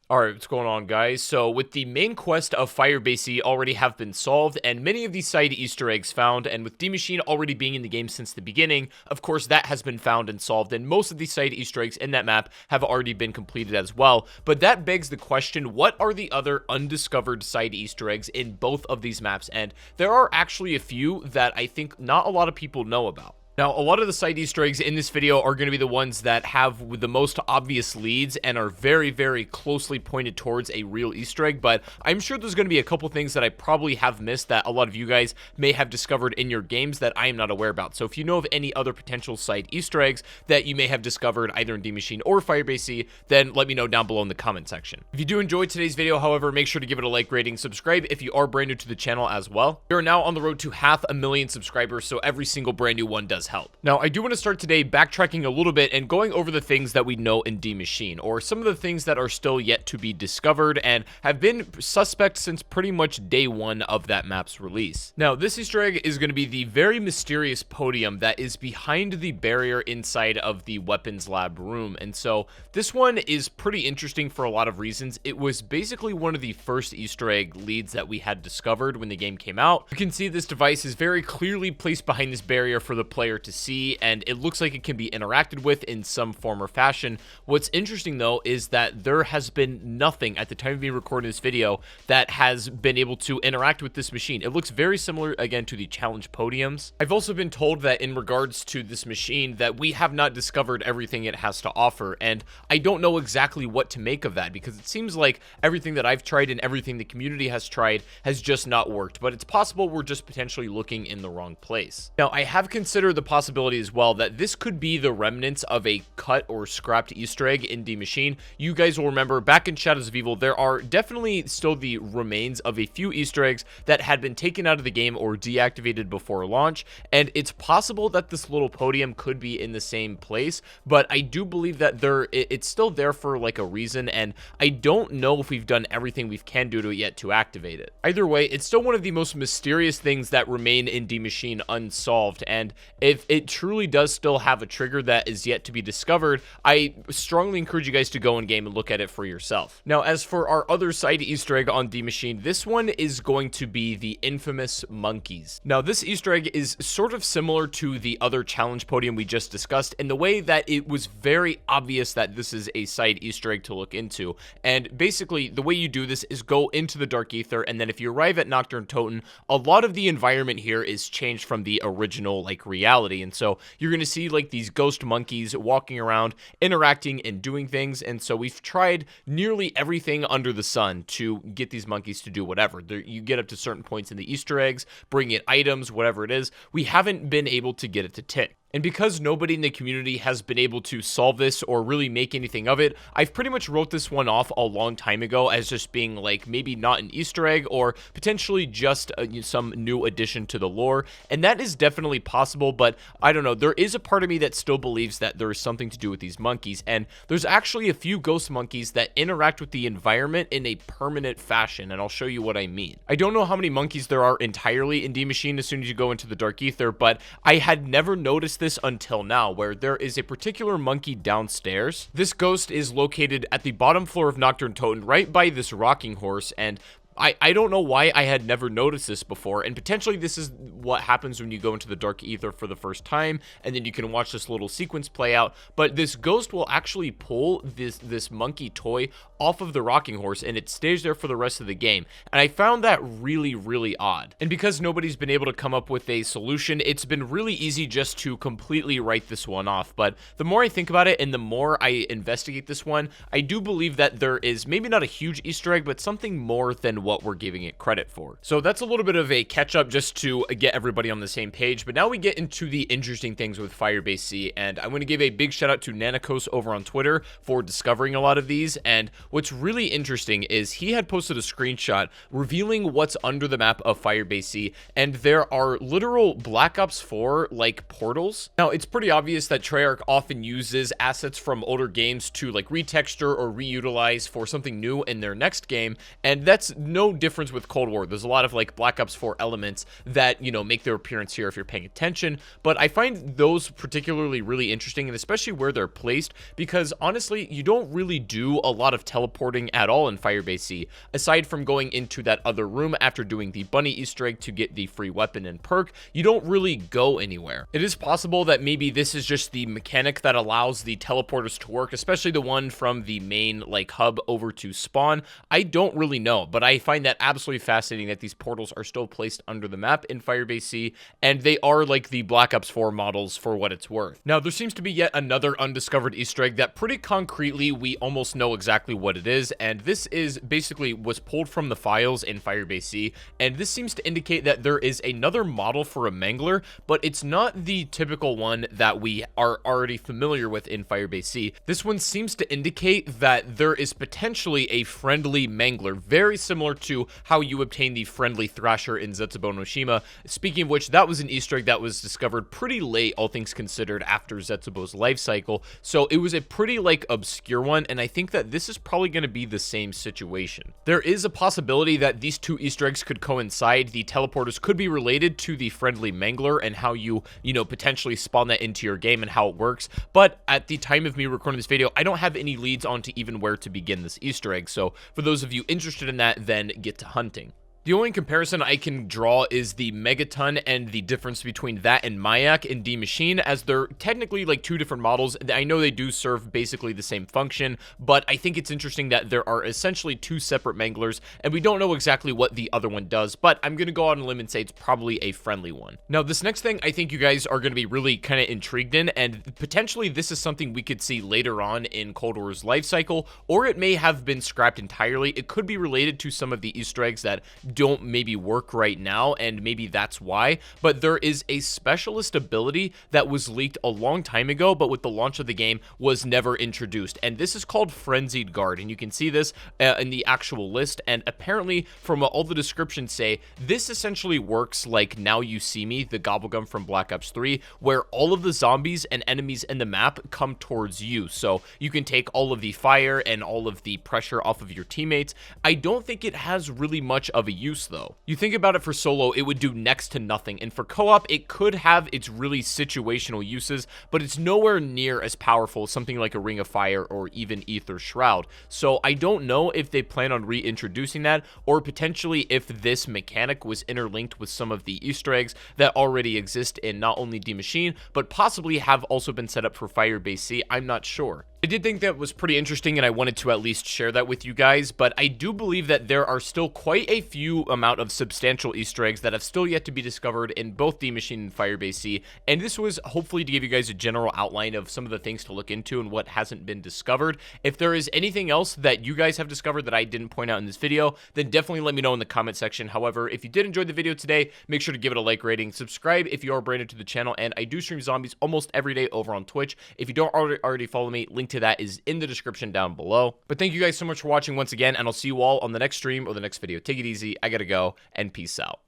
Alright, what's going on, guys? So, with the main quest of Firebase Z already have been solved, and many of these side Easter eggs found, and with Maschine already being in the game since the beginning, of course that has been found and solved, and most of these side Easter eggs in that map have already been completed as well. But that begs the question, what are the other undiscovered side Easter eggs in both of these maps? And there are actually a few that I think not a lot of people know about. Now, a lot of the side Easter eggs in this video are going to be the ones that have the most obvious leads and are very, very closely pointed towards a real Easter egg, but I'm sure there's going to be a couple things that I probably have missed that a lot of you guys may have discovered in your games that I am not aware about. So if you know of any other potential side Easter eggs that you may have discovered either in Maschine or Firebase Z, then let me know down below in the comment section. If you do enjoy today's video, however, make sure to give it a like, rating, subscribe if you are brand new to the channel as well. We are now on the road to 500,000 subscribers, so every single brand new one does help. Now, I do want to start today backtracking a little bit and going over the things that we know in Maschine, or some of the things that are still yet to be discovered and have been suspect since pretty much day one of that map's release. Now, this Easter egg is going to be the very mysterious podium that is behind the barrier inside of the weapons lab room, and so this one is pretty interesting for a lot of reasons. It was basically one of the first Easter egg leads that we had discovered when the game came out. You can see this device is very clearly placed behind this barrier for the player to see, and it looks like it can be interacted with in some form or fashion. What's interesting though is that there has been nothing at the time of me recording this video that has been able to interact with this machine. It looks very similar again to the challenge podiums. I've also been told that in regards to this machine that we have not discovered everything it has to offer, and I don't know exactly what to make of that because it seems like everything that I've tried and everything the community has tried has just not worked, but it's possible we're just potentially looking in the wrong place. Now, I have considered the possibility as well that this could be the remnants of a cut or scrapped Easter egg in Maschine. You guys will remember back in Shadows of Evil, there are definitely still the remains of a few Easter eggs that had been taken out of the game or deactivated before launch, and it's possible that this little podium could be in the same place, but I do believe that it's still there for like a reason, and I don't know if we've done everything we can do to it yet to activate it. Either way, it's still one of the most mysterious things that remain in Maschine unsolved, and if it truly does still have a trigger that is yet to be discovered, I strongly encourage you guys to go in game and look at it for yourself. Now, as for our other side Easter egg on Maschine, this one is going to be the infamous monkeys. Now, this Easter egg is sort of similar to the other challenge podium we just discussed in the way that it was very obvious that this is a side Easter egg to look into, and basically the way you do this is go into the Dark Ether, and then if you arrive at Nocturne Toten, a lot of the environment here is changed from the original like reality, and so you're going to see like these ghost monkeys walking around, interacting and doing things. And so we've tried nearly everything under the sun to get these monkeys to do whatever. You get up to certain points in the Easter eggs, bring in items, whatever it is. We haven't been able to get it to tick. And because nobody in the community has been able to solve this or really make anything of it, I've pretty much wrote this one off a long time ago as just being like maybe not an Easter egg or potentially just some new addition to the lore. And that is definitely possible, but I don't know. There is a part of me that still believes that there is something to do with these monkeys. And there's actually a few ghost monkeys that interact with the environment in a permanent fashion, and I'll show you what I mean. I don't know how many monkeys there are entirely in Maschine as soon as you go into the Dark Ether, but I had never noticed this until now, where there is a particular monkey downstairs. This ghost is located at the bottom floor of Nocturne Toten, right by this rocking horse, and I don't know why I had never noticed this before, and potentially this is what happens when you go into the Dark Ether for the first time, and then you can watch this little sequence play out, but this ghost will actually pull this monkey toy off of the rocking horse, and it stays there for the rest of the game, and I found that really, really odd. And because nobody's been able to come up with a solution, it's been really easy just to completely write this one off, but the more I think about it and the more I investigate this one, I do believe that there is maybe not a huge Easter egg, but something more than what we're giving it credit for. So that's a little bit of a catch up just to get everybody on the same page, but now we get into the interesting things with Firebase Z, and I'm going to give a big shout out to Nanakos over on Twitter for discovering a lot of these. And what's really interesting is he had posted a screenshot revealing what's under the map of Firebase Z, and there are literal Black Ops 4 like portals. Now, it's pretty obvious that Treyarch often uses assets from older games to like retexture or reutilize for something new in their next game, and that's no difference with Cold War. There's a lot of like Black Ops 4 elements that, you know, make their appearance here if you're paying attention, but I find those particularly really interesting, and especially where they're placed, because honestly, you don't really do a lot of teleporting at all in Firebase Z, aside from going into that other room after doing the bunny Easter egg to get the free weapon and perk. You don't really go anywhere. It is possible that maybe this is just the mechanic that allows the teleporters to work, especially the one from the main like hub over to spawn. I don't really know, but I find that absolutely fascinating that these portals are still placed under the map in Firebase Z, and they are like the Black Ops 4 models for what it's worth. Now, there seems to be yet another undiscovered Easter egg that pretty concretely we almost know exactly what it is, and this is basically was pulled from the files in Firebase Z, and this seems to indicate that there is another model for a mangler, but it's not the typical one that we are already familiar with in Firebase Z. This one seems to indicate that there is potentially a friendly mangler, very similar to how you obtain the friendly Thrasher in Zetsubo no Shima. Speaking of which, that was an Easter egg that was discovered pretty late, all things considered, after Zetsubo's life cycle, so it was a pretty like obscure one, and I think that this is probably going to be the same situation. There is a possibility that these two Easter eggs could coincide. The teleporters could be related to the friendly mangler and how you know, potentially spawn that into your game and how it works, but at the time of me recording this video, I don't have any leads on to even where to begin this Easter egg, so for those of you interested in that, then get to hunting. The only comparison I can draw is the Megaton and the difference between that and Mayak in D Maschine, as they're technically like two different models. I know they do serve basically the same function, but I think it's interesting that there are essentially two separate manglers, and we don't know exactly what the other one does, but I'm going to go out on a limb and say it's probably a friendly one. Now, this next thing I think you guys are going to be really kind of intrigued in, and potentially this is something we could see later on in Cold War's life cycle, or it may have been scrapped entirely. It could be related to some of the Easter eggs that don't maybe work right now, and maybe that's why, but there is a specialist ability that was leaked a long time ago, but with the launch of the game was never introduced, and this is called Frenzied Guard, and you can see this in the actual list, and apparently from what all the descriptions say, this essentially works like Now You See Me, the gobblegum from Black Ops 3, where all of the zombies and enemies in the map come towards you, so you can take all of the fire and all of the pressure off of your teammates. I don't think it has really much of a use though. You think about it, for solo, it would do next to nothing, and for co-op, it could have its really situational uses, but it's nowhere near as powerful as something like a Ring of Fire or even Aether Shroud. So I don't know if they plan on reintroducing that, or potentially if this mechanic was interlinked with some of the Easter eggs that already exist in not only D Maschine, but possibly have also been set up for Firebase Z. I'm not sure. I did think that was pretty interesting, and I wanted to at least share that with you guys, but I do believe that there are still quite a few amount of substantial Easter eggs that have still yet to be discovered in both D Maschine and Firebase Z, and this was hopefully to give you guys a general outline of some of the things to look into and what hasn't been discovered. If there is anything else that you guys have discovered that I didn't point out in this video, then definitely let me know in the comment section. However, if you did enjoy the video today, make sure to give it a like rating, subscribe if you are brand new to the channel, and I do stream zombies almost every day over on Twitch. If you don't already follow me, link to that is in the description down below. But thank you guys so much for watching once again, and I'll see you all on the next stream or the next video. Take it easy, I gotta go, and peace out.